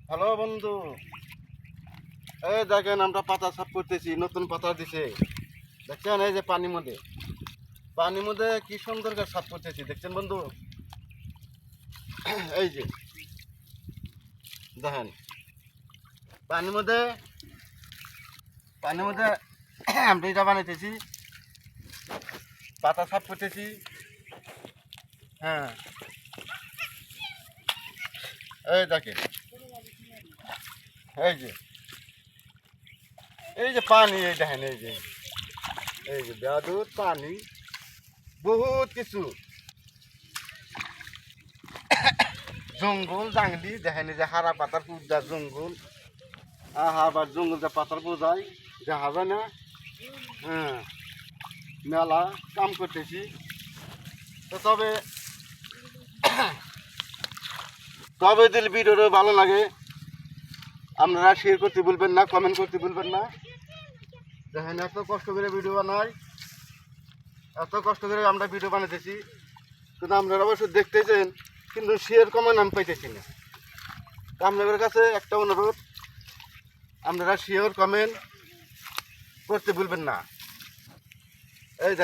Hello বন্ধু, এই দেখেন আমরা পাতা সাফ করতেছি, নতুন পাতা দিছে দেখছেন। এই যে পানির মধ্যে কি সুন্দর করে সাফ করতেছি দেখছেন বন্ধু। এই যে দেখেন পানির মধ্যে পানির মধ্যে আমরা এটা বানাইতেছি, পাতা সাফ করতেছি। হ্যাঁ, এই দেখেন এই যে এই যে পানি, এই দেখেন এই যে বেদুর পানি, বহুত কিছু জঙ্গল জাংলি দেখেন, এই যে হারা পাতার পূজা জঙ্গল, আবার জঙ্গল যে পাতার পূজায় দেখা যায় না। হ্যাঁ, মেলা কাম করতেছি তো। তবে তবে যদি ভিডিওটা ভালো লাগে আপনারা শেয়ার করতে ভুলবেন না, কমেন্ট করতে ভুলবেন না। দেখেন এত কষ্ট করে ভিডিও বানাই, এত কষ্ট করে আমরা ভিডিও বানাতেছি, কিন্তু আপনারা অবশ্য দেখতেছেন, কিন্তু শেয়ার কমেন্ট আমি পাইতেছি না। আপনাদের কাছে একটা অনুরোধ, আপনারা শেয়ার কমেন্ট করতে ভুলবেন না। এই